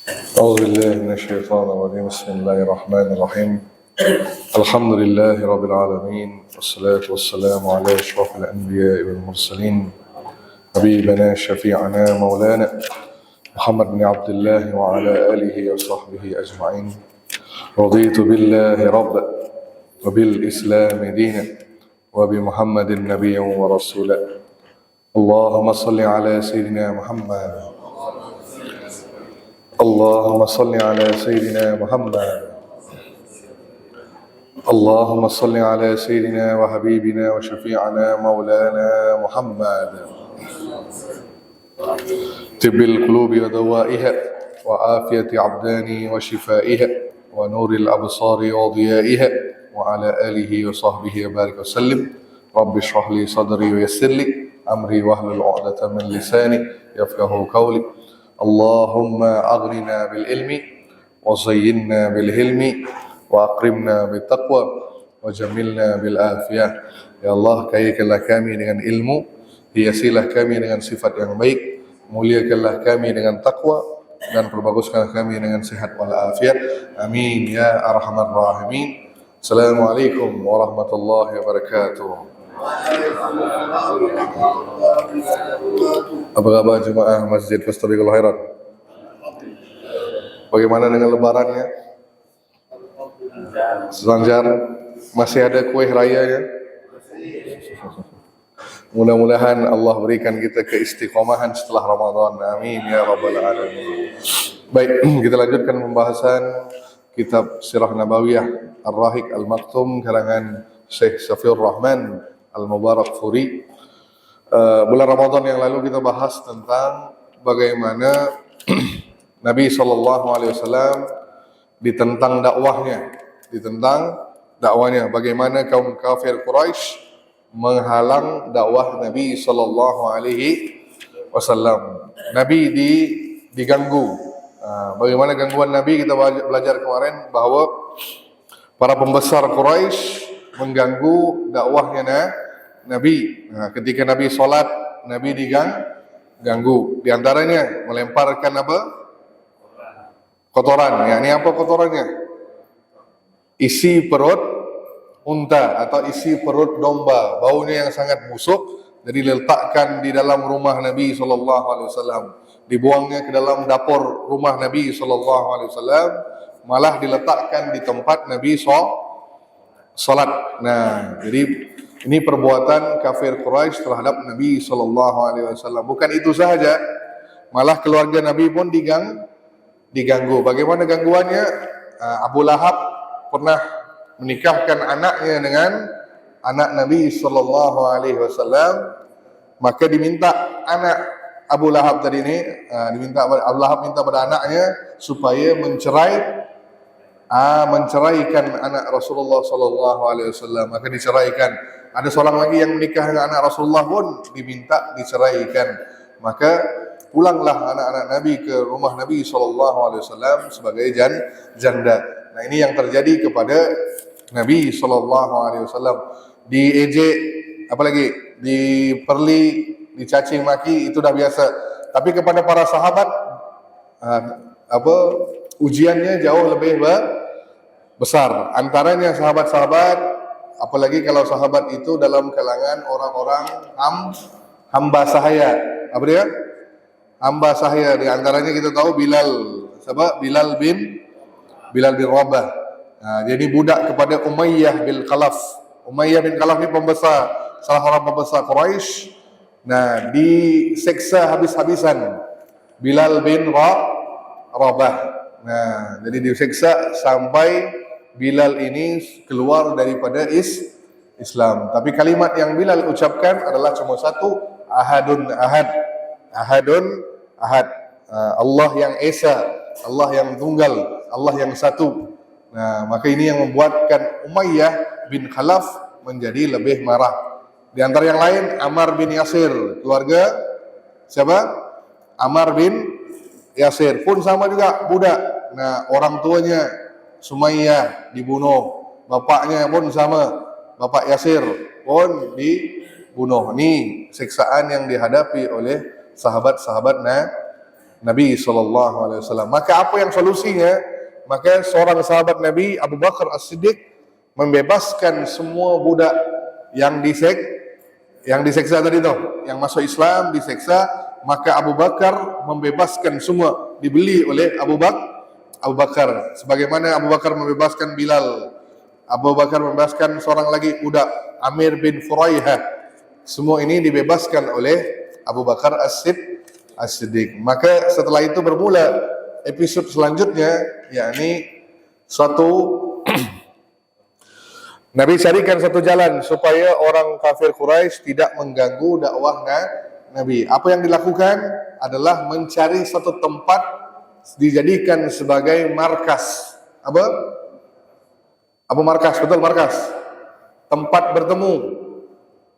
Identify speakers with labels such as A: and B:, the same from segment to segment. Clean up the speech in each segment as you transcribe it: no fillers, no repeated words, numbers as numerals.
A: أعوذ بالله من الشيطان الرجيم. بسم الله الرحمن الرحيم. الحمد لله رب العالمين، والصلاة والسلام على أشرف الأنبياء والمرسلين، حبيبنا شفيعنا مولانا محمد بن عبد الله وعلى آله وصحبه أجمعين. رضيت بالله ربا وبالإسلام دينا وبمحمد نبيا ورسولا. اللهم صل على سيدنا محمد. اللهم صل على سيدنا محمد. اللهم صل على سيدنا وحبيبنا وشفيعنا مولانا محمد. طب القلوب ودوائها وعافية أبدان وشفائها ونور الأبصار وضيائها وعلى آله وصحبه وبارك وسلم. رب اشرح لي صدري ويسر لي أمري واحلل عقدة من لساني يفقهوا قولي. اللهم أغننا بالعلم وزينا بالهلم وأكرمنا بالتقوى وجملنا بالعافية. Ya Allah, kayakanlah kami dengan ilmu, hiasilah kami dengan sifat yang baik, muliakanlah kami dengan takwa, dan perbaguskanlah kami dengan sehat walafiat. Amin ya arhamar rahimin. Assalamualaikum warahmatullahi wabarakatuh. Apa kabar jemaah Masjid Fastabiqul Khairat? Bagaimana dengan lebarannya? Lancar? Masih ada kue rayanya? Mudah-mudahan Allah berikan kita keistiqomahan setelah Ramadan. Amin ya rabbal alamin. Baik, kita lanjutkan pembahasan kitab Sirah Nabawiyah Ar-Rahiq Al-Maktum karangan Syekh Safiur Rahman Al-Mubarakfuri. Bulan Ramadan yang lalu kita bahas tentang bagaimana Nabi SAW ditentang dakwahnya, bagaimana kaum kafir Quraisy menghalang dakwah Nabi SAW. Nabi diganggu. Bagaimana gangguan Nabi kita belajar kemarin bahwa para pembesar Quraisy mengganggu dakwahnya Nabi. Ketika Nabi sholat, Nabi diganggu. Di antaranya melemparkan apa? Kotoran. Ya, ini apa kotorannya? Isi perut unta atau isi perut domba, baunya yang sangat busuk, jadi diletakkan di dalam rumah Nabi SAW, dibuangnya ke dalam dapur rumah Nabi SAW, malah diletakkan di tempat Nabi sholat. Nah, jadi ini perbuatan kafir Quraisy terhadap Nabi SAW. Bukan itu sahaja, malah keluarga Nabi pun diganggu. Bagaimana gangguannya? Abu Lahab pernah menikahkan anaknya dengan anak Nabi SAW, maka diminta anak Abu Lahab tadi ini, Abu Lahab minta pada anaknya supaya menceraikan anak Rasulullah SAW, maka diceraikan. Ada seorang lagi yang menikah dengan anak Rasulullah pun diminta diceraikan, maka pulanglah anak-anak Nabi ke rumah Nabi SAW sebagai janda. Nah, ini yang terjadi kepada Nabi SAW. Diejek, apalagi diperli, dicacing maki, itu dah biasa. Tapi kepada para sahabat, ujiannya jauh lebih besar. Antaranya sahabat-sahabat, apalagi kalau sahabat itu dalam kalangan orang-orang hamba sahaya. Apa dia? Hamba sahaya. Di antaranya kita tahu Bilal bin Rabah. Jadi budak kepada Umayyah bin Khalaf. Umayyah bin Khalaf ini salah seorang pembesar Quraisy. Nah, diseksa habis-habisan Bilal bin Rabah. Nah, jadi diseksa sampai Bilal ini keluar daripada Islam. Tapi kalimat yang Bilal ucapkan adalah cuma satu, Ahadun Ahad. Allah yang esa, Allah yang tunggal, Allah yang satu. Nah, maka ini yang membuatkan Umayyah bin Khalaf menjadi lebih marah. Di antara yang lain, Ammar bin Yasir, keluarga siapa? Ammar bin Yasir pun sama juga budak. Nah, orang tuanya Sumayyah dibunuh, bapaknya pun sama, bapak Yasir pun dibunuh. Ini siksaan yang dihadapi oleh sahabat-sahabat Nabi SAW. Maka apa yang solusinya? Maka seorang sahabat Nabi, Abu Bakar As-Siddiq, membebaskan semua budak yang diseksa tadi tu, yang masuk Islam diseksa. Maka Abu Bakar membebaskan semua, dibeli oleh Abu Bakar. Sebagaimana Abu Bakar membebaskan Bilal, Abu Bakar membebaskan seorang lagi budak, Amir bin Furaihah. Semua ini dibebaskan oleh Abu Bakar As-Siddiq. Maka setelah itu bermula episod selanjutnya, yakni suatu Nabi carikan satu jalan supaya orang kafir Quraisy tidak mengganggu dakwah Nabi. Apa yang dilakukan adalah mencari satu tempat dijadikan sebagai markas. Apa markas? Betul, markas. Tempat bertemu.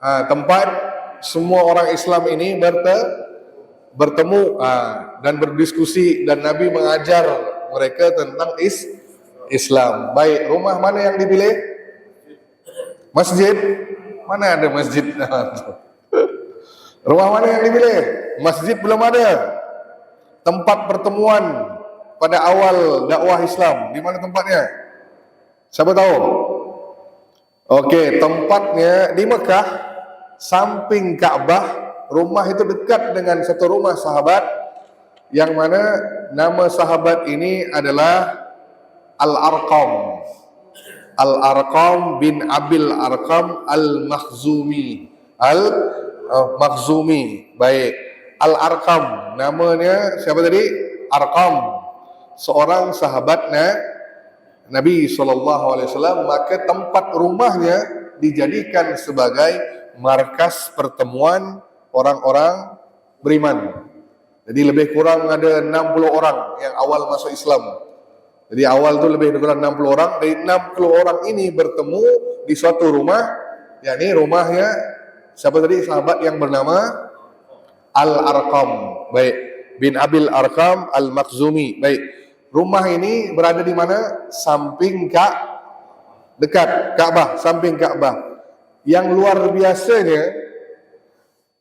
A: Tempat semua orang Islam ini bertemu dan berdiskusi, dan Nabi mengajar mereka tentang Islam. Baik, rumah mana yang dipilih? Masjid? Mana ada masjid? Rumah mana yang dipilih? Masjid belum ada. Tempat pertemuan pada awal dakwah Islam, di mana tempatnya? Siapa tahu? Okey, tempatnya di Mekah, samping Ka'bah. Rumah itu dekat dengan satu rumah sahabat, yang mana nama sahabat ini adalah Al-Arqam. Al-Arqam bin Abil Arqam Al-Makhzumi. Al-Makhzumi. Baik. Al-Arqam, namanya siapa tadi? Arqam, seorang sahabat Nabi SAW. Maka tempat rumahnya dijadikan sebagai markas pertemuan orang-orang beriman. Jadi lebih kurang ada 60 orang yang awal masuk Islam. Jadi awal tu lebih kurang 60 orang. Dari 60 orang ini bertemu di suatu rumah, yakni rumahnya siapa tadi? Sahabat yang bernama Al-Arqam. Baik, bin Abil Arqam Al-Makhzumi. Baik. Rumah ini berada di mana? Samping dekat Ka'bah, samping Ka'bah. Yang luar biasanya,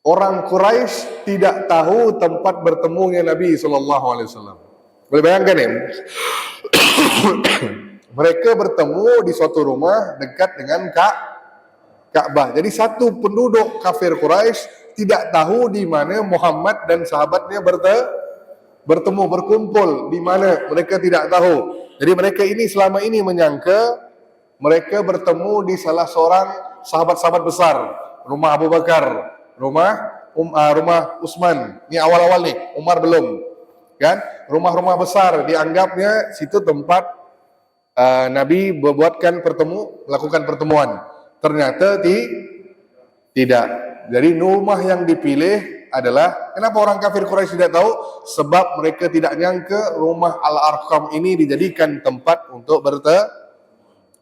A: orang Quraisy tidak tahu tempat bertemunya Nabi SAW. Boleh bayangkan ya? Mereka bertemu di suatu rumah dekat dengan Ka'bah. Jadi satu penduduk kafir Quraisy tidak tahu di mana Muhammad dan sahabatnya bertemu, berkumpul di mana. Mereka tidak tahu. Jadi mereka ini selama ini menyangka mereka bertemu di salah seorang sahabat-sahabat besar, rumah Abu Bakar, rumah Utsman. Ini awal-awal nih, Umar belum. Kan? Rumah-rumah besar dianggapnya situ tempat Nabi melakukan pertemuan. Ternyata tidak. Jadi rumah yang dipilih adalah, kenapa orang kafir Quraisy tidak tahu? Sebab mereka tidak nyangka rumah Al-Arqam ini dijadikan tempat untuk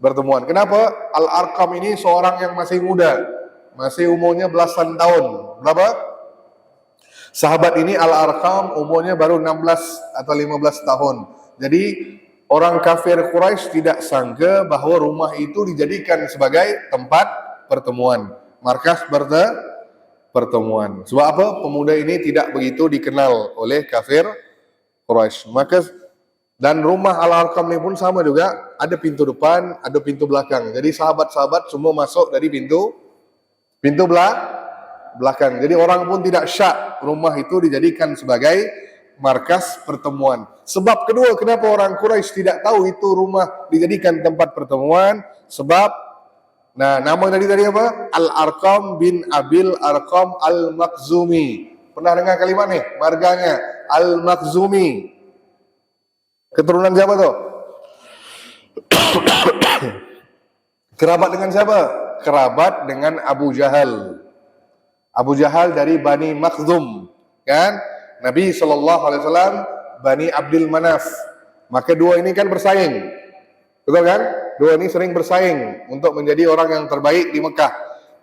A: bertemuan. Kenapa? Al-Arqam ini seorang yang masih muda, masih umurnya belasan tahun. Berapa? Sahabat ini Al-Arqam umurnya baru 16 atau 15 tahun. Jadi orang kafir Quraisy tidak sangka bahawa rumah itu dijadikan sebagai tempat pertemuan, markas pertemuan. Sebab apa? Pemuda ini tidak begitu dikenal oleh kafir Quraisy. Maka dan rumah Al-Arqam ini pun sama juga, ada pintu depan, ada pintu belakang. Jadi sahabat-sahabat semua masuk dari pintu belakang. Jadi orang pun tidak syak rumah itu dijadikan sebagai markas pertemuan. Sebab kedua, kenapa orang Quraisy tidak tahu itu rumah dijadikan tempat pertemuan? Sebab nama tadi apa? Al-Arqam bin Abil Arqam Al-Makhzumi. Pernah dengar kalimat nih? Marganya Al-Makhzumi. Keturunan siapa tuh? Kerabat dengan siapa? Kerabat dengan Abu Jahal. Abu Jahal dari Bani Makhzum, kan? Nabi SAW Bani Abdul Manaf. Maka dua ini kan bersaing, betul kan? Dua ini sering bersaing untuk menjadi orang yang terbaik di Mekah.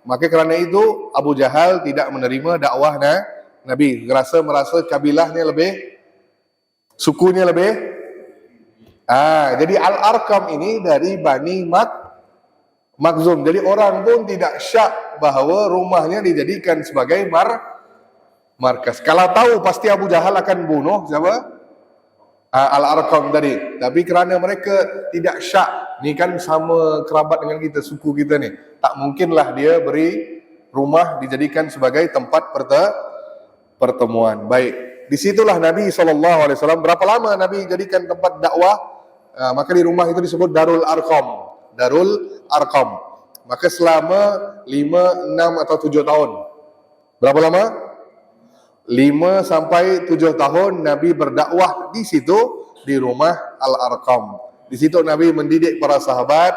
A: Maka kerana itu Abu Jahal tidak menerima dakwah Nabi. Merasa kabilahnya lebih, sukunya lebih. Jadi Al-Arqam ini dari Bani Makhzum. Jadi orang pun tidak syak bahawa rumahnya dijadikan sebagai markas. Kalau tahu pasti Abu Jahal akan bunuh siapa? Al-Arqam tadi. Tapi kerana mereka tidak syak, ni kan sama kerabat dengan kita, suku kita ni, tak mungkinlah dia beri rumah dijadikan sebagai tempat pertemuan. Baik, disitulah Nabi SAW, berapa lama Nabi jadikan tempat dakwah? Maka di rumah itu disebut Darul Arqam. Darul Arqam. Maka selama 5, 6 atau 7 tahun. Berapa lama? 5 sampai 7 tahun Nabi berdakwah di situ, di rumah Al-Arqam. Di situ Nabi mendidik para sahabat,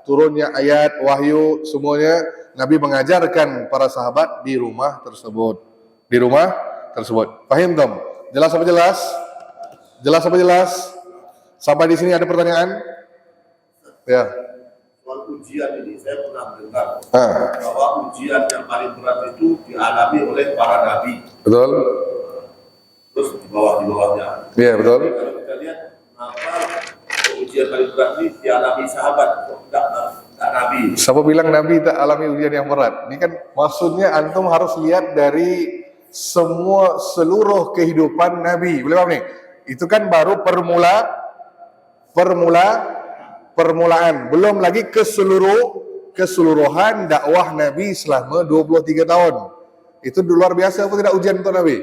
A: turunnya ayat, wahyu, semuanya Nabi mengajarkan para sahabat di rumah tersebut. Di rumah tersebut. Fahim Tom? Jelas apa jelas? Jelas apa jelas? Sampai di sini ada pertanyaan? Ya.
B: Soal ujian ini saya pernah dengar bahwa ujian yang paling berat itu dialami oleh para nabi.
A: Betul.
B: Terus di bawahnya.
A: Iya, betul.
B: Kalau kita lihat ujian paling berat ini dialami sahabat, tidak nabi.
A: Siapa bilang Nabi tak alami ujian yang berat? Ini kan maksudnya antum harus lihat dari seluruh kehidupan Nabi. Boleh paham nih? Itu kan baru permulaan. Belum lagi keseluruhan dakwah Nabi selama 23 tahun. Itu luar biasa apa tidak ujian untuk Nabi?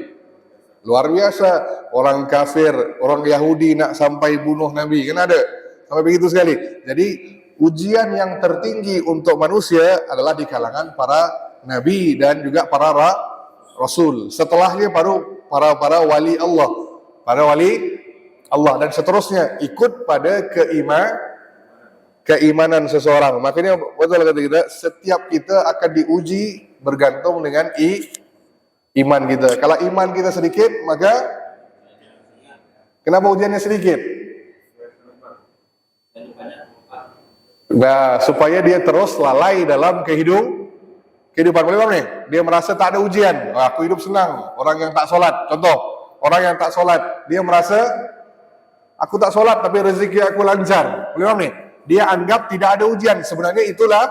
A: Luar biasa. Orang kafir, orang Yahudi nak sampai bunuh Nabi. Kan ada? Sampai begitu sekali. Jadi ujian yang tertinggi untuk manusia adalah di kalangan para nabi dan juga para rasul. Setelahnya baru para wali Allah. Para wali Allah dan seterusnya ikut pada keimanan seseorang. Makanya betul kata kita, setiap kita akan diuji bergantung dengan iman kita. Kalau iman kita sedikit, maka kenapa ujiannya sedikit? Nah, supaya dia terus lalai dalam kehidupan. Boleh paham nih? Dia merasa tak ada ujian. Aku hidup senang. Orang yang tak solat, contoh, orang yang tak solat, dia merasa aku tak solat tapi rezeki aku lancar. Boleh paham nih? Dia anggap tidak ada ujian. Sebenarnya itulah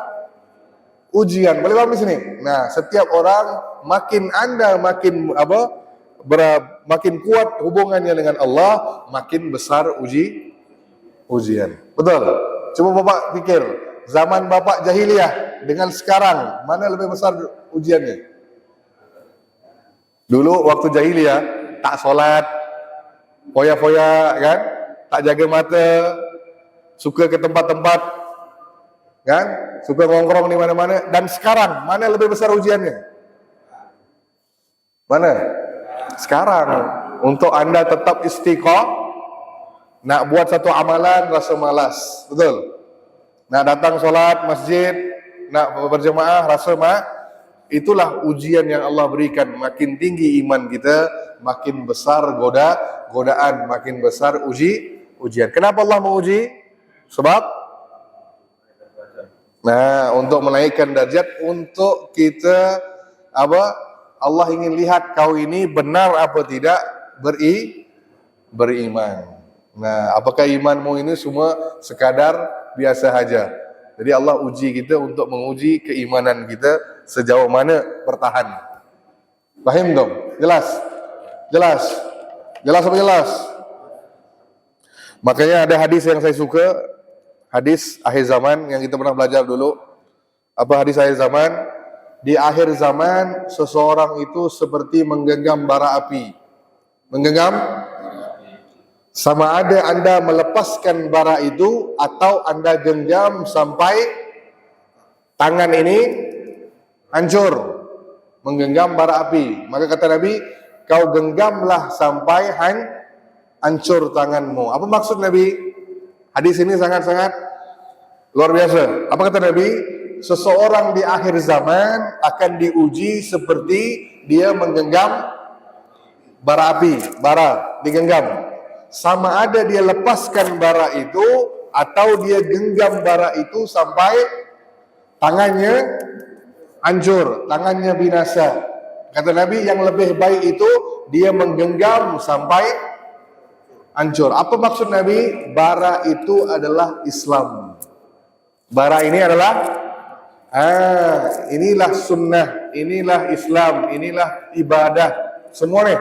A: ujian. Boleh paham di sini? Nah, setiap orang makin Anda makin kuat hubungannya dengan Allah, makin besar ujian. Betul? Coba Bapak pikir, zaman Bapak jahiliyah dengan sekarang, mana lebih besar ujiannya? Dulu waktu jahiliyah, tak solat, foya-foya kan, tak jaga mata, suka ke tempat-tempat kan, suka ngongkrong di mana-mana. Dan sekarang, mana lebih besar ujiannya? Mana? Sekarang, untuk Anda tetap istiqomah, nak buat satu amalan rasa malas, betul? Nak datang solat masjid, nak berjemaah rasa itulah ujian yang Allah berikan. Makin tinggi iman kita, makin besar godaan, makin besar ujian. Kenapa Allah menguji? Sebab untuk menaikkan derajat, untuk kita Allah ingin lihat kau ini benar apa tidak beriman. Nah, apakah imanmu ini semua sekadar biasa saja? Jadi Allah uji kita untuk menguji keimanan kita sejauh mana bertahan. Fahim dong? Jelas? Jelas apa jelas? Makanya ada hadis yang saya suka, hadis akhir zaman yang kita pernah belajar dulu. Apa hadis akhir zaman? Di akhir zaman seseorang itu seperti menggenggam bara api. Menggenggam? Sama ada Anda melepaskan bara itu atau Anda genggam sampai tangan ini hancur, menggenggam bara api. Maka kata Nabi, kau genggamlah sampai hancur tanganmu. Apa maksud Nabi? Hadis ini sangat-sangat luar biasa. Apa kata Nabi? Seseorang di akhir zaman akan diuji seperti dia menggenggam bara api, bara digenggam. Sama ada dia lepaskan bara itu atau dia genggam bara itu sampai tangannya hancur, tangannya binasa. Kata Nabi, yang lebih baik itu dia menggenggam sampai hancur. Apa maksud Nabi? Bara itu adalah Islam. Bara ini adalah inilah sunnah, inilah Islam, inilah ibadah. semua nih.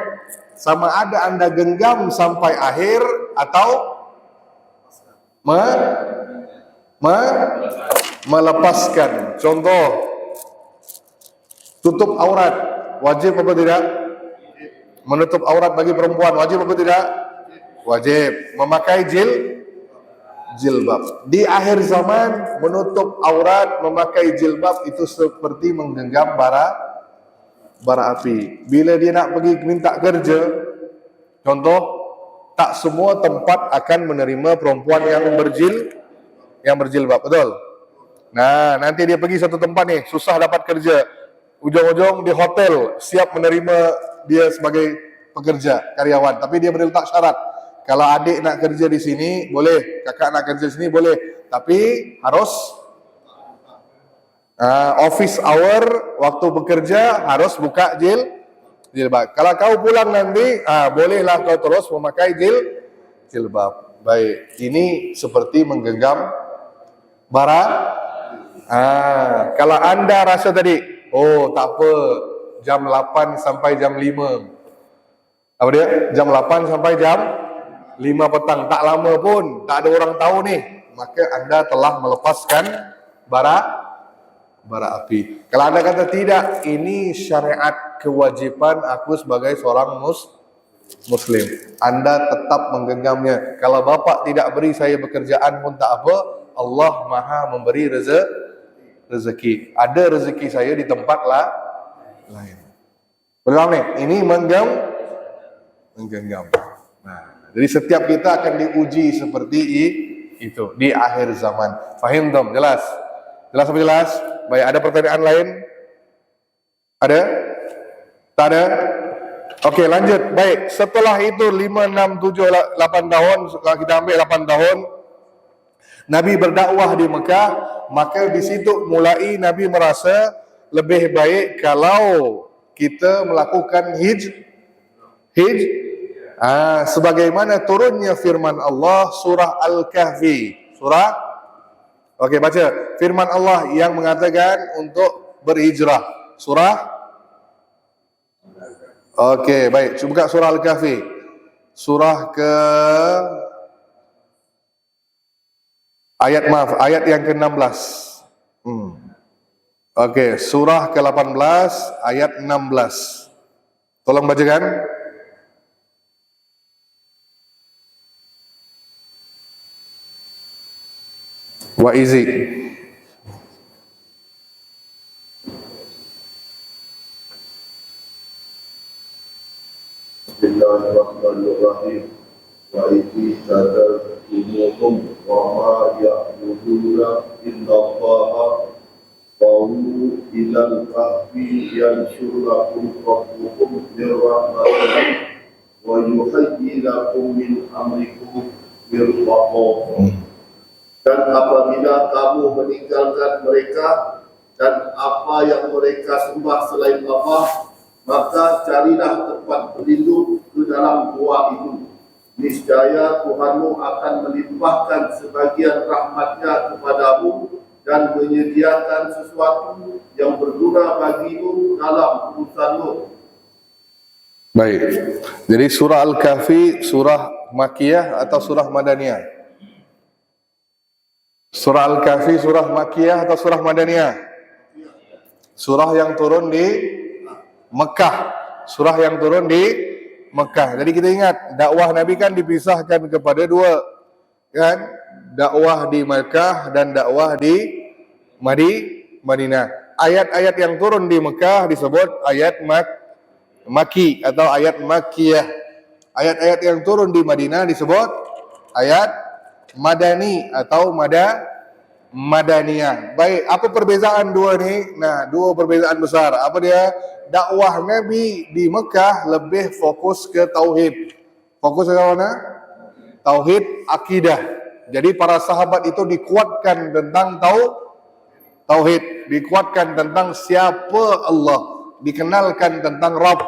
A: Sama ada Anda genggam sampai akhir atau melepaskan. Contoh, tutup aurat wajib apa tidak? Menutup aurat bagi perempuan wajib apa tidak? Wajib. Memakai jilbab. Di akhir zaman menutup aurat, memakai jilbab itu seperti menggenggam bara api. Bila dia nak pergi minta kerja, contoh, tak semua tempat akan menerima perempuan yang berjilbab, betul? Nah, nanti dia pergi satu tempat nih, susah dapat kerja. Ujung-ujung di hotel siap menerima dia sebagai pekerja, karyawan, tapi dia beri letak syarat. Kalau adik nak kerja di sini boleh, kakak nak kerja di sini boleh, tapi harus office hour, waktu bekerja harus buka jilbab. Kalau kau pulang nanti, bolehlah kau terus memakai jilbab. Baik, ini seperti menggenggam bara. Kalau Anda rasa tadi, oh tak apa, jam 8 sampai jam 5. Apa dia? Jam 8 sampai jam 5 petang, tak lama pun, tak ada orang tahu nih, maka Anda telah melepaskan bara api. Kalau Anda kata tidak, ini syariat kewajiban aku sebagai seorang muslim, Anda tetap menggenggamnya. Kalau Bapak tidak beri saya pekerjaan pun tak apa, Allah Maha memberi rezeki. Ada rezeki saya di tempat lain. Betul nih? Ini menggenggam. Nah, jadi setiap kita akan diuji seperti itu di akhir zaman. Fahim dong? Jelas? Jelas apa jelas? Baik, ada pertanyaan lain? Ada? Tak ada? Oke, lanjut. Baik, setelah itu 5, 6, 7, 8 tahun, setelah kita ambil 8 tahun, Nabi berdakwah di Mekah, maka di situ mulai Nabi merasa lebih baik kalau kita melakukan sebagaimana turunnya firman Allah surah Al-Kahfi. Oke, baca firman Allah yang mengatakan untuk berhijrah. Oke, baik. Cuba buka surah Al-Kahfi. Surah ke ayat yang ke-16. Oke, surah ke-18 ayat 16. Tolong bacakan. Wa izi.
B: Bismillahirrahmanirrahim. Wa izi tadallumukum wa ma ya'buduna innallaha qawlu ilal kahfi yanshurakum rabbukum nirrahmatihi wa yuhayyi lakum min amrikum mirfaqah. Dan apabila kamu meninggalkan mereka dan apa yang mereka sembah selain Allah, maka carilah tempat berlindung ke dalam gua itu. Niscaya Tuhanmu akan melimpahkan sebagian rahmatnya kepadamu dan menyediakan sesuatu yang berguna bagimu dalam urusanmu.
A: Baik. Jadi surah Al-Kahfi surah Makkiyah atau surah Madaniyah? Surah Al-Kahfi surah Makkiyah atau surah Madaniyah? Surah yang turun di Mekah. Surah yang turun di Mekah. Jadi kita ingat, dakwah Nabi kan dipisahkan kepada dua, kan? Dakwah di Mekah dan dakwah di Madinah. Ayat-ayat yang turun di Mekah disebut ayat Makki atau ayat Makkiyah. Ayat-ayat yang turun di Madinah disebut ayat Madani atau Madaniyah. Baik, apa perbezaan dua ni? Nah, dua perbezaan besar. Apa dia? Dakwah Nabi di Mekah lebih fokus ke tauhid. Fokus ke mana? Tauhid akidah. Jadi para sahabat itu dikuatkan tentang tauhid, dikuatkan tentang siapa Allah, dikenalkan tentang Rabb.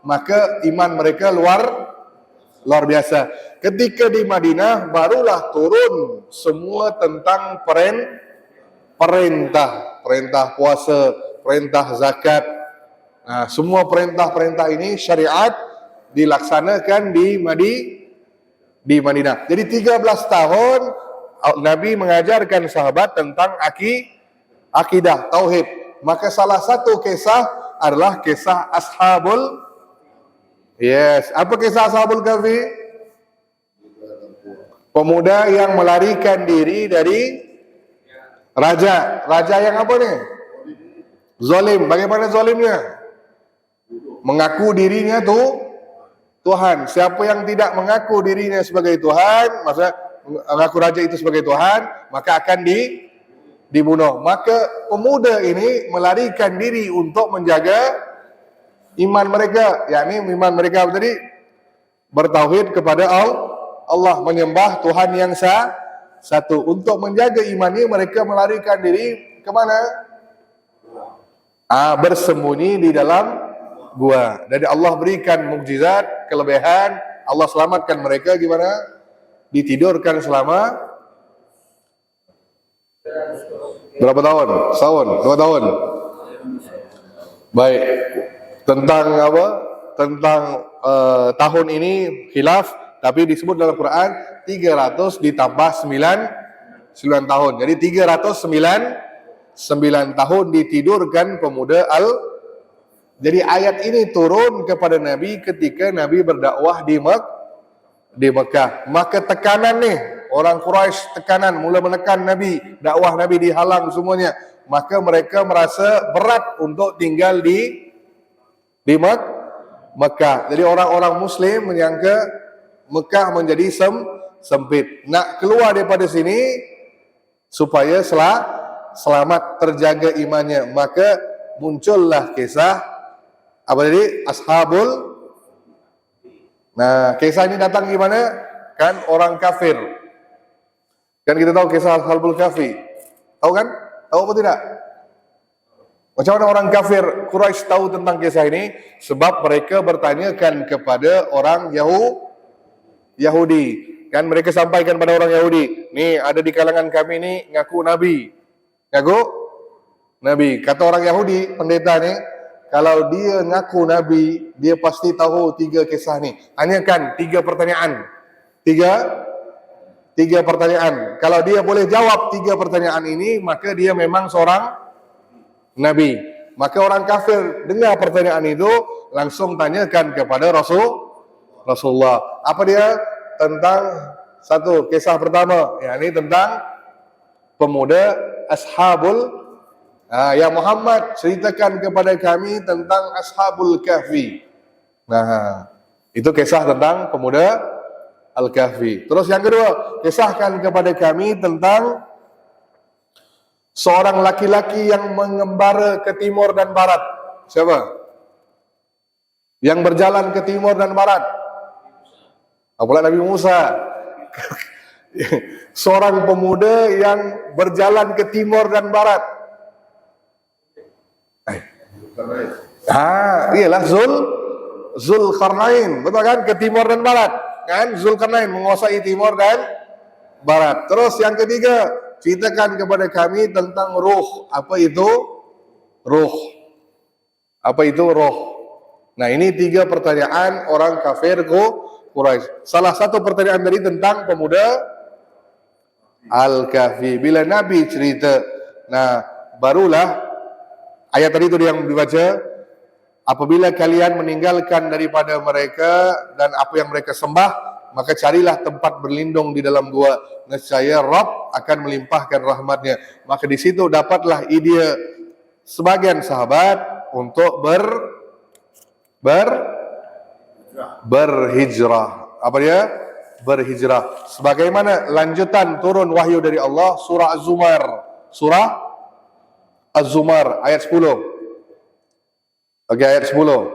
A: Maka iman mereka luar biasa. Ketika di Madinah barulah turun semua tentang perintah puasa, perintah zakat, Nah, semua perintah-perintah ini syariat dilaksanakan di Madinah. Jadi 13 tahun Nabi mengajarkan sahabat tentang akidah, tauhid. Maka salah satu kisah adalah kisah apa kisah Ashabul Kahfi? Pemuda yang melarikan diri dari raja. Raja yang apa nih? Zalim. Bagaimana zalimnya? Mengaku dirinya Tuhan. Siapa yang tidak mengaku dirinya sebagai Tuhan, maksudnya mengaku raja itu sebagai Tuhan, maka akan dibunuh. Maka pemuda ini melarikan diri untuk menjaga iman mereka, yakni iman mereka tadi bertauhid kepada Allah, menyembah Tuhan yang satu. Untuk menjaga imannya mereka melarikan diri kemana? Bersembunyi di dalam gua. Jadi Allah berikan mukjizat, kelebihan, Allah selamatkan mereka gimana? Ditidurkan selama berapa tahun? Setahun, 2 tahun. Baik. Tentang apa? Tentang tahun ini khilaf, tapi disebut dalam Quran 300 ditambah 9 tahun. Jadi 309 tahun ditidurkan pemuda Jadi ayat ini turun kepada Nabi ketika Nabi berdakwah di Mekah. Maka tekanan nih, orang Quraisy tekanan mula menekan Nabi, dakwah Nabi dihalang semuanya. Maka mereka merasa berat untuk tinggal di Mekah. Jadi orang-orang Muslim menyangka Mekah menjadi sempit. Nak keluar daripada sini supaya selamat, terjaga imannya. Maka muncullah kisah apa tadi? Nah, kisah ini datang gimana? Kan orang kafir. Kan kita tahu kisah Ashabul Kahfi. Tahu kan? Tahu apa tidak? Macam mana orang kafir Quraisy tahu tentang kisah ini? Sebab mereka bertanyakan kepada orang Yahudi. Kan mereka sampaikan pada orang Yahudi, nih ada di kalangan kami ini ngaku Nabi. Ngaku Nabi. Kata orang Yahudi, pendeta nih, kalau dia ngaku Nabi, dia pasti tahu 3 kisah nih. Tanyakan 3 pertanyaan. 3 pertanyaan. Kalau dia boleh jawab 3 pertanyaan ini, maka dia memang seorang Nabi. Maka orang kafir dengar pertanyaan itu, langsung tanyakan kepada Rasulullah. Apa dia? Tentang satu kisah pertama, yakni tentang pemuda Ashabul ya Muhammad, ceritakan kepada kami tentang Ashabul Kahfi. Nah, itu kisah tentang pemuda Al-Kahfi. Terus yang kedua, kisahkan kepada kami tentang seorang laki-laki yang mengembara ke timur dan barat. Siapa? Yang berjalan ke timur dan barat. Apalagi Nabi Musa. Seorang pemuda yang berjalan ke timur dan barat. Iyalah Zulkarnain, betul kan? Ke timur dan barat, kan? Zulkarnain menguasai timur dan barat. Terus yang ketiga, ceritakan kepada kami tentang ruh. Apa itu ruh? Apa itu ruh? Nah, ini 3 pertanyaan orang kafir Quraisy. Salah satu pertanyaan dari tentang pemuda Al-Kahfi. Bila Nabi cerita, nah barulah ayat tadi itu yang dibaca, apabila kalian meninggalkan daripada mereka dan apa yang mereka sembah, maka carilah tempat berlindung di dalam gua, nescaya Rabb akan melimpahkan rahmatnya. Maka di situ dapatlah ide sebagian sahabat untuk berhijrah. Apa dia? Berhijrah. Sebagaimana lanjutan turun wahyu dari Allah, surah Az-Zumar. Surah Az-Zumar ayat 10. Oke, ayat 10.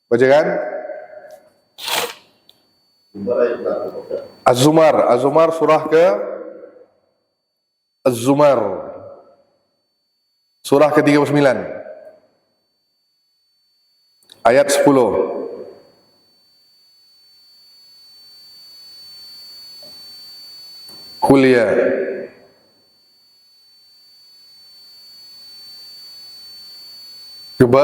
A: Baca kan? Az-Zumar surah ke Az-Zumar. Surah ke-39. Ayat 10. Kuliah. Coba.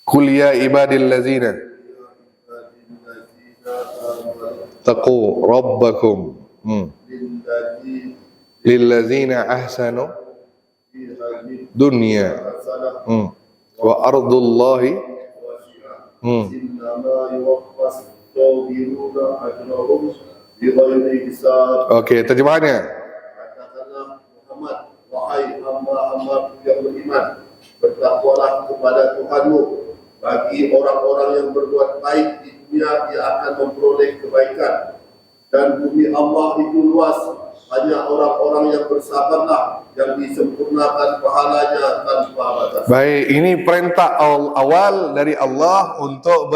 A: Qul ya ibadil ladzina taqu rabbakum lilladzina ahsanu dunya wa ardullahi Oke, terjemahannya.
B: Katakanlah Muhammad, wahai hamba-hamba yang beriman, bertakwalah kepada Tuhanmu. Bagi orang-orang yang berbuat baik di dunia, dia akan memperoleh kebaikan. Dan bumi Allah itu luas, hanya orang-orang yang bersabarlah yang disempurnakan pahalanya tanpa batas.
A: Baik, ini perintah awal dari Allah untuk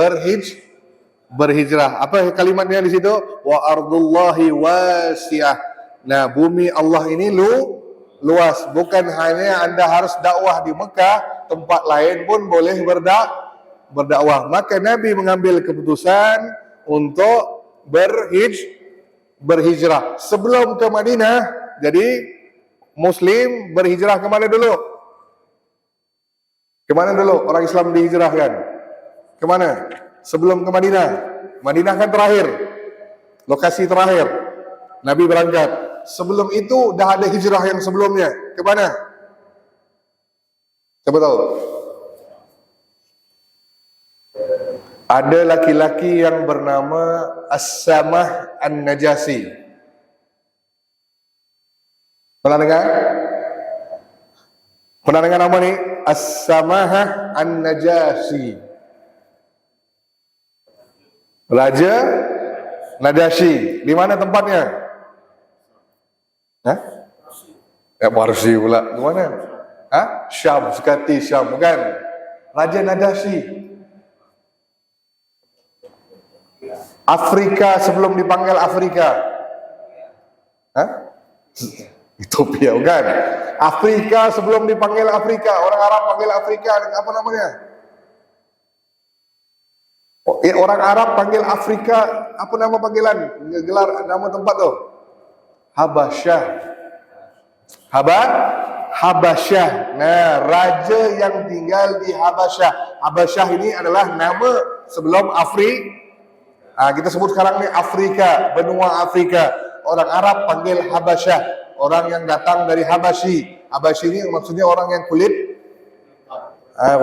A: berhijrah. Apa kalimatnya di situ? Wa ardullahi wasi'ah. Nah, bumi Allah ini luas. Bukan hanya Anda harus dakwah di Mekah, tempat lain pun boleh berdakwah. Maka Nabi mengambil keputusan untuk berhijrah. Sebelum ke Madinah, jadi Muslim berhijrah kemana dulu? Kemana dulu orang Islam dihijrahkan? Kemana? Sebelum ke Madinah. Madinah kan terakhir, lokasi terakhir Nabi berangkat. Sebelum itu dah ada hijrah yang sebelumnya. Kemana? Siapa tahu? Ada laki-laki yang bernama As-Samah An-Najasi. Pernah dengar? Pernah dengar nama ni? As-Samah An-Najasi. Raja Najasyi. Di mana tempatnya? Hah? Ya, Parsi pula. Di mana? Hah? Syam, sekati Syam, bukan? Raja Najasyi. Afrika sebelum dipanggil Afrika. Hah? Ethiopia, bukan? Afrika sebelum dipanggil Afrika. Orang Arab panggil Afrika, apa namanya? Orang Arab panggil Afrika, apa nama panggilan? Gelar nama tempat tu? Habasyah. Habasyah. Nah, raja yang tinggal di Habasyah. Habasyah ini adalah nama sebelum kita sebut sekarang ni Afrika, benua Afrika. Orang Arab panggil Habasyah. Orang yang datang dari Habasyi. Habasyi ini maksudnya orang yang kulit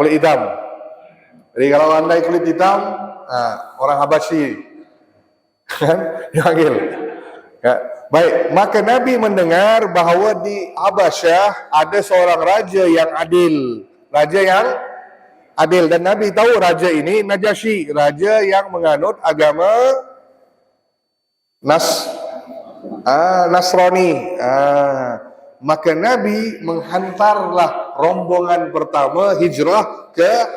A: hitam. Jadi kalau anda kulit hitam, orang Habasyi kan dipanggil. Ya. Baik, maka Nabi mendengar bahawa di Habasyah ada seorang raja yang adil. Raja yang adil, dan Nabi tahu raja ini Najasyi, raja yang menganut agama Nasrani. Maka Nabi menghantarlah rombongan pertama hijrah ke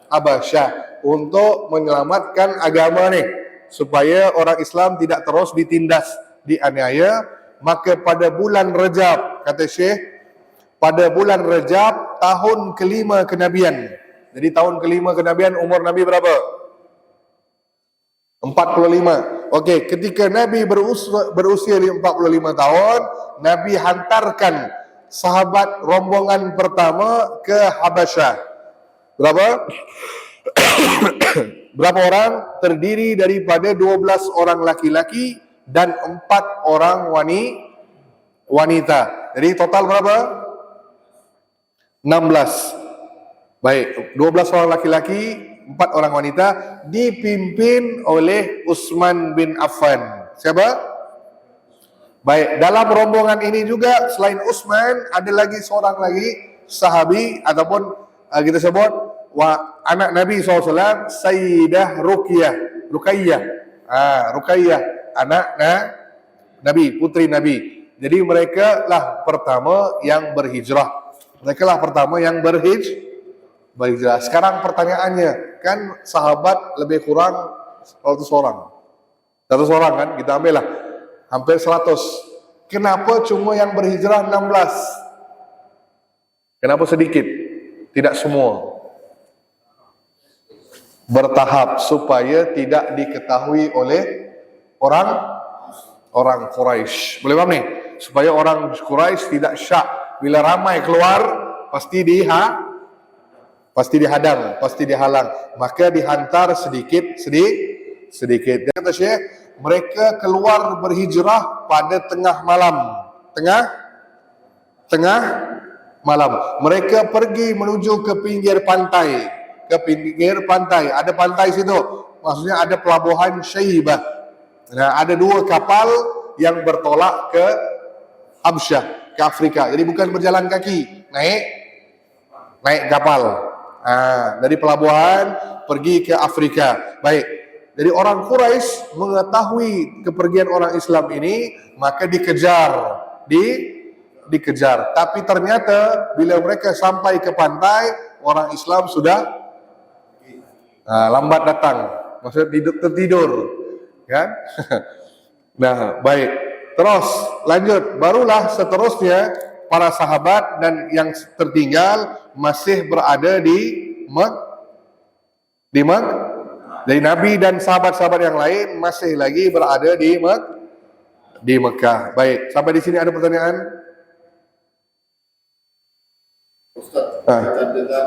A: Habasyah untuk menyelamatkan agama ni, supaya orang Islam tidak terus ditindas, dianiaya. Maka pada bulan Rajab, kata Syekh, pada bulan Rajab tahun kelima kenabian. Jadi tahun kelima kenabian, umur Nabi berapa? 45. Okey, ketika Nabi berusia 45 tahun, Nabi hantarkan sahabat rombongan pertama ke Habasyah. Berapa? Berapa orang? Terdiri daripada 12 orang laki-laki dan 4 orang wanita. Jadi total berapa? 16. Baik, 12 orang laki-laki, 4 orang wanita, dipimpin oleh Utsman bin Affan. Siapa? Baik, dalam rombongan ini juga selain Utsman ada lagi seorang lagi sahabi ataupun kita sebut anak Nabi SAW, Sayyidah Ruqayyah. Ruqayyah, anak Nabi, putri Nabi. Jadi mereka lah pertama yang berhijrah. Mereka lah pertama yang berhijrah. Sekarang pertanyaannya, kan sahabat lebih kurang 100 orang. 100 orang kan, kita ambil lah. Hampir 100. Kenapa cuma yang berhijrah 16? Kenapa sedikit? Tidak semua. Bertahap supaya tidak diketahui oleh orang Quraisy. Boleh paham ni? Supaya orang Quraisy tidak syak bila ramai keluar pasti dihadang, pasti dihalang. Maka dihantar sedikit. Dan kata Syekh, mereka keluar berhijrah pada tengah malam. Tengah malam. Mereka pergi menuju ke pinggir pantai. Ada pantai situ. Maksudnya ada pelabuhan Syaibah. Nah, ada 2 kapal yang bertolak ke Habsyah, ke Afrika. Jadi bukan berjalan kaki, naik kapal. Dari pelabuhan pergi ke Afrika. Baik. Jadi orang Quraisy mengetahui kepergian orang Islam ini, maka dikejar. Tapi ternyata bila mereka sampai ke pantai, orang Islam sudah lambat datang. Maksudnya tertidur, kan? Nah, baik. Terus lanjut. Barulah seterusnya para sahabat dan yang tertinggal masih berada di Dari Nabi dan sahabat-sahabat yang lain masih lagi berada di Mekah. Baik, sampai di sini ada pertanyaan?
B: Ustaz, berkaitan dengan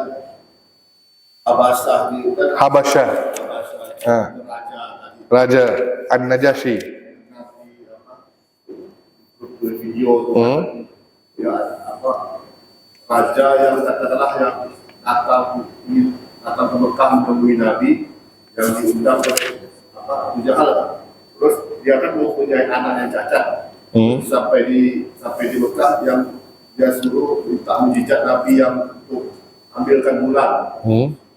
B: Habasyah
A: Habasyah. Raja An-Najasyi.
B: Video ya raja yang katakanlah yang datang ke Mekah menemui Nabi yang diundang oleh Abu Jahal. Terus dia kan mempunyai anak yang cacat. Sampai di Mekah yang dia suruh minta mujizat Nabi yang untuk ambilkan bulan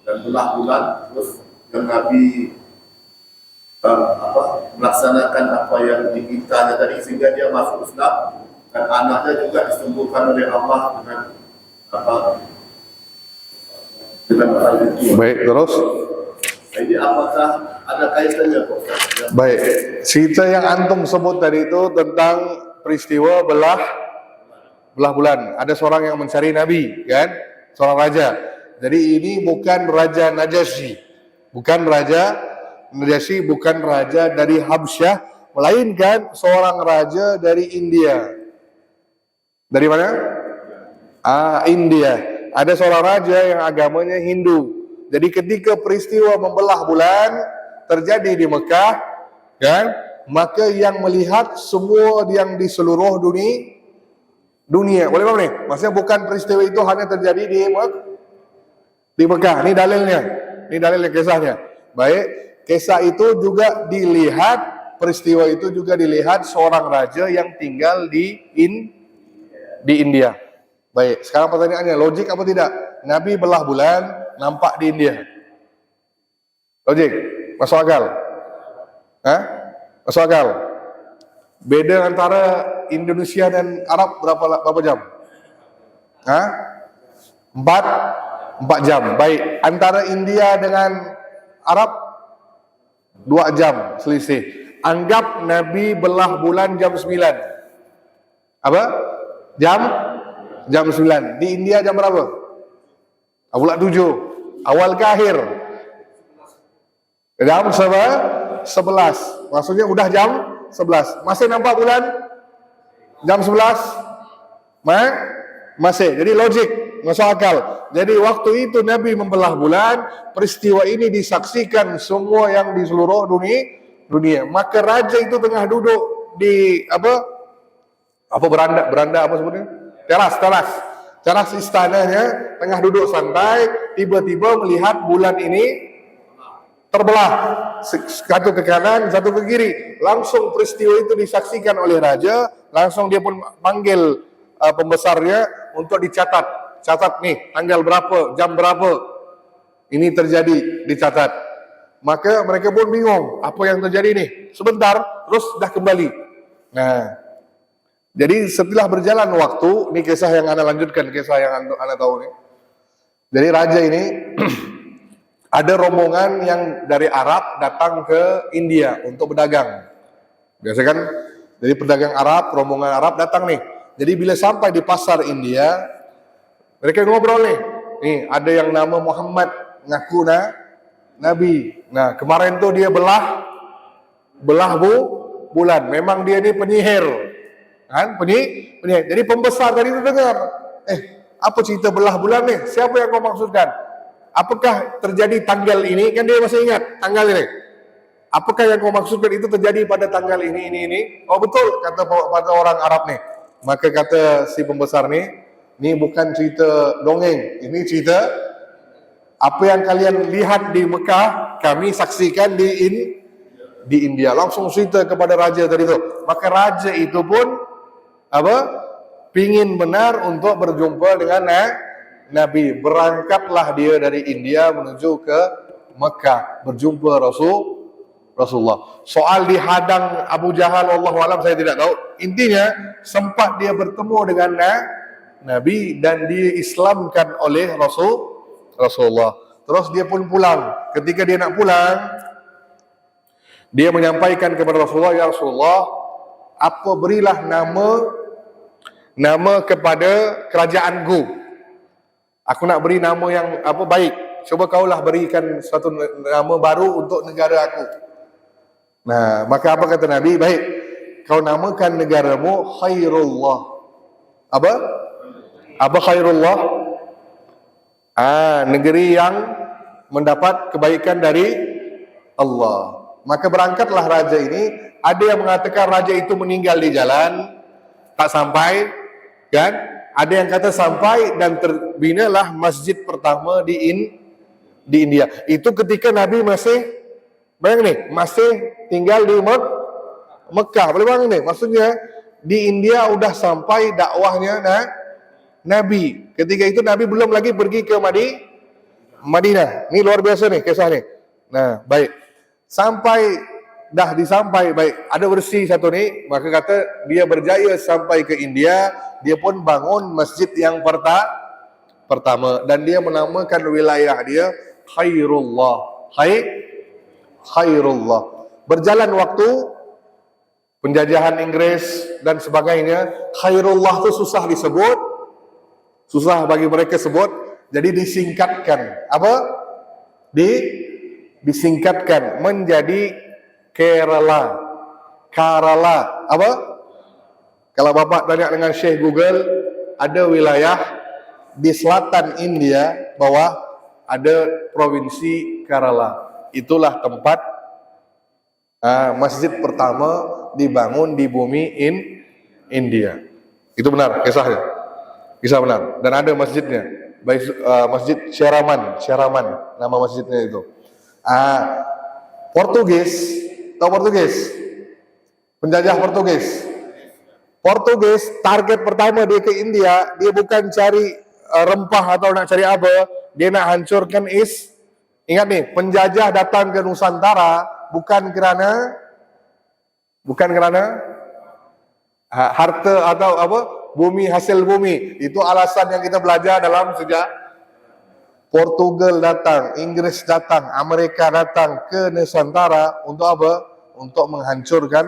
B: dan belah bulan, terus yang Nabi melaksanakan apa yang dimintanya tadi sehingga dia masuk Islam dan anaknya juga disembuhkan oleh Allah dengan hal itu.
A: Baik, terus?
B: Jadi apakah ada kaitannya kok?
A: Baik, cerita yang antum sebut tadi itu tentang peristiwa belah bulan. Ada seorang yang mencari Nabi, kan? Seorang raja. Jadi ini bukan Raja Najasyi, bukan raja dari Habsyah, melainkan seorang raja dari India. Dari mana? India. Ada seorang raja yang agamanya Hindu. Jadi ketika peristiwa membelah bulan terjadi di Mekah, kan? Maka yang melihat semua yang di seluruh dunia. Boleh paham nih? Maksudnya bukan peristiwa itu hanya terjadi di Mekah. Ini dalilnya kisahnya. Baik, kisah itu juga dilihat, peristiwa itu juga dilihat seorang raja yang tinggal di India. Baik, sekarang pertanyaannya, logik apa tidak? Nabi belah bulan nampak di India. Logik? Masuk akal? Masuk akal? Beda antara Indonesia dan Arab berapa jam? 4 jam. Baik, antara India dengan Arab 2 jam selisih. Anggap Nabi belah bulan jam 9. Apa? Jam 9. Di India jam berapa? Pula 7. Awal ke akhir? Jam 11. Maksudnya udah jam 11. Masih nampak bulan? Jam 11? Masih. Jadi logik, masuk akal. Jadi waktu itu Nabi membelah bulan, peristiwa ini disaksikan semua yang di seluruh dunia. Maka raja itu tengah duduk di beranda apa sebutnya? Teras istananya, tengah duduk santai, tiba-tiba melihat bulan ini terbelah, satu ke kanan, satu ke kiri. Langsung peristiwa itu disaksikan oleh raja, langsung dia pun panggil pembesarnya untuk dicatat. Catat nih, tanggal berapa, jam berapa ini terjadi, dicatat. Maka mereka pun bingung, apa yang terjadi nih? Sebentar, terus dah kembali. Nah, jadi setelah berjalan waktu, ini kisah yang Anda lanjutkan, kisah yang Anda tahu nih. Jadi raja ini ada rombongan yang dari Arab datang ke India untuk berdagang. Biasa kan, jadi pedagang Arab, rombongan Arab datang nih. Jadi bila sampai di pasar India, mereka ngobrol nih. Nih, ada yang nama Muhammad, ngaku Nabi. Nah, kemarin tuh dia belah bulan. Memang dia ini penyihir. Kan? Penyihir. Jadi pembesar tadi itu dengar. Apa cerita belah bulan ni? Siapa yang kau maksudkan? Apakah terjadi tanggal ini? Kan dia masih ingat tanggal ini. Apakah yang kau maksudkan itu terjadi pada tanggal ini? Oh betul, kata orang Arab ni. Maka kata si pembesar ni bukan cerita dongeng. Ini cerita apa yang kalian lihat di Mekah, kami saksikan di India. Langsung cerita kepada raja tadi tu. Maka raja itu pun pingin benar untuk berjumpa dengan Nabi. Berangkatlah dia dari India menuju ke Mekah berjumpa Rasulullah. Soal dihadang Abu Jahal, wallahu alam, saya tidak tahu. Intinya sempat dia bertemu dengan Nabi dan diislamkan oleh Rasulullah. Terus dia pun pulang. Ketika dia nak pulang, dia menyampaikan kepada Rasulullah, ya Rasulullah, berilah nama kepada kerajaanku. Aku nak beri nama yang baik. Cuba kaulah berikan suatu nama baru untuk negara aku. Nah, maka apa kata Nabi? Baik, kau namakan negaramu Khairullah. Apa Khairullah? Negeri yang mendapat kebaikan dari Allah. Maka berangkatlah raja ini. Ada yang mengatakan raja itu meninggal di jalan, tak sampai, kan? Ada yang kata sampai dan terbinalah masjid pertama di India. Itu ketika Nabi masih, bayang nih, masih tinggal di Mekah. Boleh bayang nih, maksudnya di India udah sampai dakwahnya Nabi. Ketika itu Nabi belum lagi pergi ke Madinah. Ini luar biasa nih kisah nih. Nah, baik. Baik. Ada versi satu nih, maka kata dia berjaya sampai ke India, dia pun bangun masjid yang pertama dan dia menamakan wilayah dia Khairullah. Khairullah. Berjalan waktu, penjajahan Inggris dan sebagainya, Khairullah itu susah disebut, susah bagi mereka sebut, jadi disingkatkan. Disingkatkan menjadi Kerala. Kalau bapak tanya dengan Syekh Google, ada wilayah di selatan India bawah, ada provinsi Kerala. Itulah tempat masjid pertama dibangun di bumi India. Itu benar kisahnya. Kisah benar. Dan ada masjidnya. Masjid Syaraman nama masjidnya itu. Portugis, tahu Portugis? Penjajah Portugis target pertama dia ke India, dia bukan cari rempah atau nak cari apa, dia nak hancurkan ingat nih, penjajah datang ke Nusantara bukan kerana harta atau bumi, hasil bumi. Itu alasan yang kita belajar dalam sejarah. Portugal datang, Inggris datang, Amerika datang ke Nusantara untuk apa? Untuk menghancurkan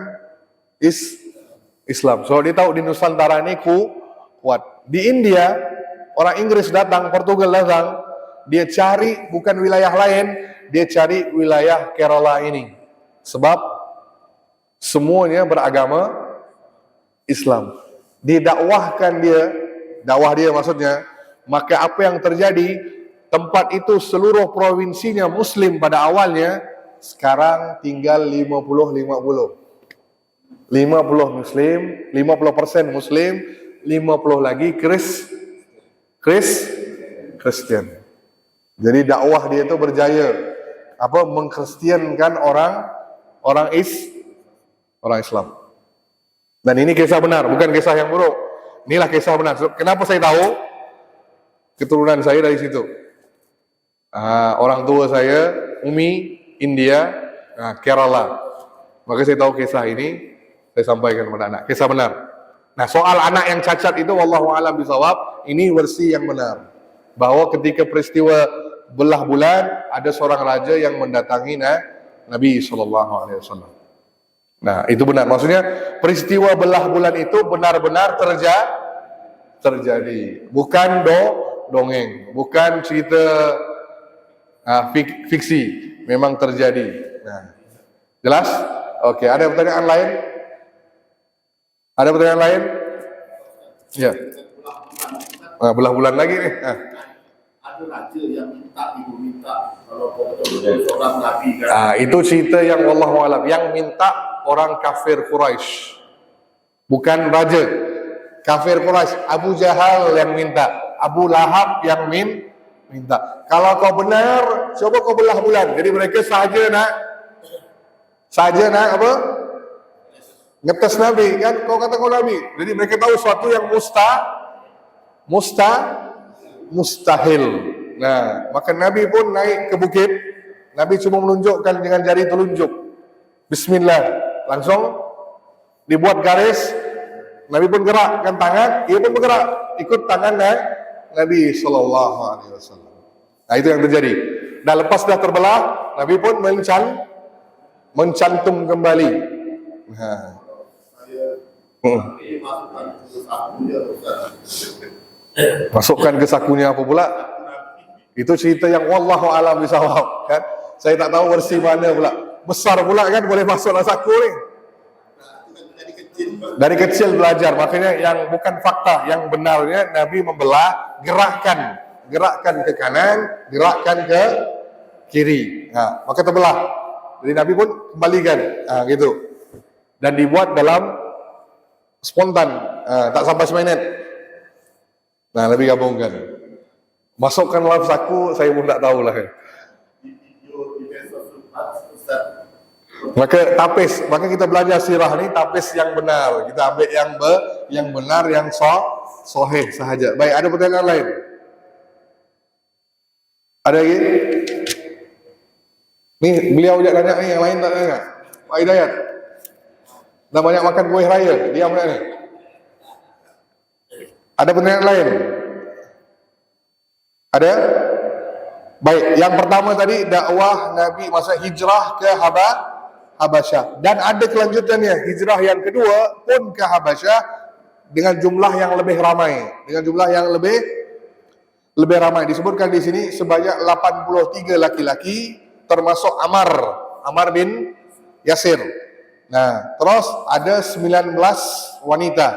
A: Islam. So dia tahu di Nusantara ini kuat. Di India, orang Inggris datang, Portugal datang, dia cari bukan wilayah lain, dia cari wilayah Kerala ini. Sebab semuanya beragama Islam. Didakwahkan dakwah dia maksudnya, maka apa yang terjadi? Tempat itu seluruh provinsinya Muslim pada awalnya, sekarang tinggal 50-50. 50 Muslim, 50% Muslim, 50 lagi Kristen. Jadi dakwah dia itu berjaya mengkristiankan orang Islam. Dan ini kisah benar, bukan kisah yang buruk. Inilah kisah benar. Kenapa saya tahu? Keturunan saya dari situ. Orang tua saya Umi India, Kerala. Maka saya tahu kisah ini, saya sampaikan kepada anak. Kisah benar. Nah, soal anak yang cacat itu wallahu a'lam bishawab, ini versi yang benar. Bahwa ketika peristiwa belah bulan, ada seorang raja yang mendatangi Nabi SAW. Nah, itu benar. Maksudnya peristiwa belah bulan itu benar-benar terjadi. Bukan dongeng, bukan cerita fiksi, memang terjadi. Nah, jelas? Oke, ada pertanyaan lain? Ada pertanyaan lain? Ya. belah bulan lagi nih.
B: Ada raja yang ibu minta kalau betul-betul seorang nabi kan.
A: Itu cerita yang wallahu alam, yang minta orang kafir Quraisy. Bukan raja. Kafir Quraisy, Abu Jahal yang minta, Abu Lahab yang minta. Kalau kau benar, coba kau belah bulan. Jadi mereka saja nak apa? Ngetes Nabi kan? Kau kata kau Nabi. Jadi mereka tahu sesuatu yang mustahil. Nah, maka Nabi pun naik ke bukit. Nabi cuma menunjukkan dengan jari telunjuk. Bismillah. Langsung dibuat garis. Nabi pun gerakkan tangan, ia pun bergerak ikut tangan Nabi sallallahu alaihi wasallam. Nah, itu yang terjadi. Dan lepas dah terbelah, Nabi pun mencantum kembali. Nah. Masukkan ke sakunya apa pula? Itu cerita yang wallahu alam bisawab kan. Saya tak tahu versi mana pula. Besar pula kan boleh masuk dalam saku ni. Dari kecil belajar, makanya yang bukan fakta, yang benarnya Nabi membelah, gerakkan ke kanan, gerakkan ke kiri. Nah, maka terbelah. Jadi Nabi pun kembalikan, gitu. Dan dibuat dalam spontan, tak sampai seminit. Nah, Nabi gabungkan. Masukkan dalam saku, saya pun tak tahulah. Maka tapis, maka kita belajar sirah ni tapis yang benar. Kita ambil yang benar, yang sahih sahaja. Baik, ada pertanyaan lain? Ada lagi? Ni beliau ajak tanya ni, yang lain tak tanya. Pak Hidayat. Dah banyak makan kuih raya, diam dah ni. Ada pertanyaan lain? Ada? Baik, yang pertama tadi dakwah Nabi masa hijrah ke Habasyah, dan ada kelanjutannya, hijrah yang kedua pun ke Habasyah dengan jumlah yang lebih ramai, ramai. Disebutkan di sini sebanyak 83 laki-laki termasuk Ammar bin Yasir. Nah, terus ada 19 wanita.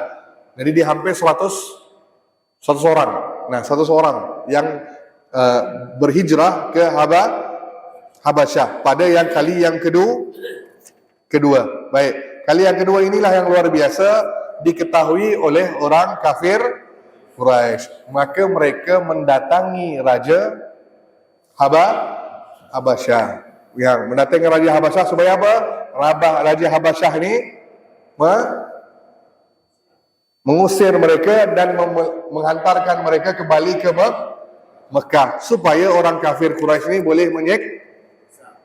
A: Jadi di hampir 100 orang. Nah, 100 orang yang berhijrah ke Habasyah pada yang kali yang kedua. Baik, kali yang kedua inilah yang luar biasa diketahui oleh orang kafir Quraisy. Maka mereka mendatangi Raja Habasyah. Yang mendatangi Raja Habasyah supaya apa? Raja Habasyah ini mengusir mereka dan menghantarkan mereka kembali ke Mekah supaya orang kafir Quraisy ini boleh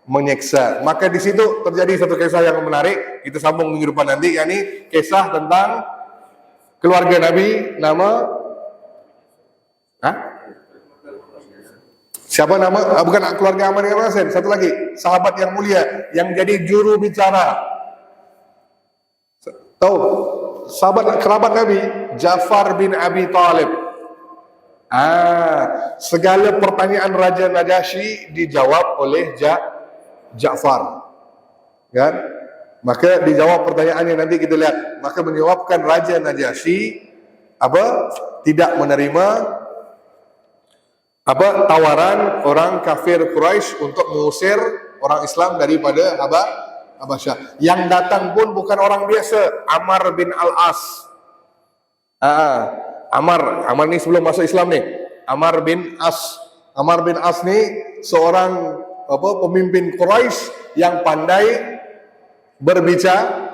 A: menyeksa. Maka di situ terjadi satu kisah yang menarik. Kita sambung minggu depan nanti, yakni kisah tentang keluarga Nabi. Siapa nama? Bukan keluarga Ammar bin Yasir. Satu lagi, sahabat yang mulia yang jadi juru bicara. Tahu? Sahabat kerabat Nabi, Ja'far bin Abi Talib. Segala pertanyaan Raja Najasyi dijawab oleh Ja'far, kan? Maka dijawab pertanyaannya, nanti kita lihat. Maka menyebabkan Raja Najasyi tidak menerima tawaran orang kafir Quraisy untuk mengusir orang Islam daripada Habasyah. Yang datang pun bukan orang biasa, Ammar bin Al-As. Ammar ni sebelum masuk Islam ni. Ammar bin As ni seorang pemimpin Quraisy yang pandai berbicara,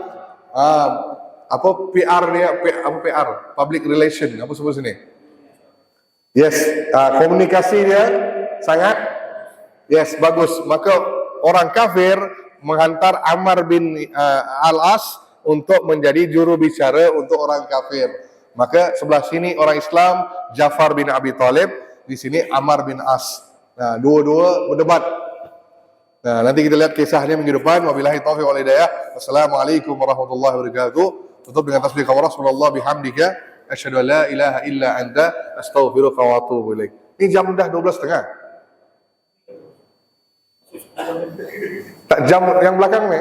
A: PR dia, PR, public relation, apa sebut sini? Yes, komunikasi dia sangat bagus. Maka orang kafir menghantar Ammar bin Al-As untuk menjadi juru bicara untuk orang kafir. Maka sebelah sini orang Islam, Ja'far bin Abi Talib, di sini Ammar bin As. Nah, dua-dua berdebat. Nah, nanti kita lihat kisahnya minggu depan. Wabillahi taufiq wal hidayah. Wassalamualaikum warahmatullahi wabarakatuh. Tutup dengan tasbih kawarah subhanallah bihamdika asyhadu an la ilaha illa anta astaghfiruka wa atubu ilaik. Ini jam dah 12.30. Tak jam yang belakang ni.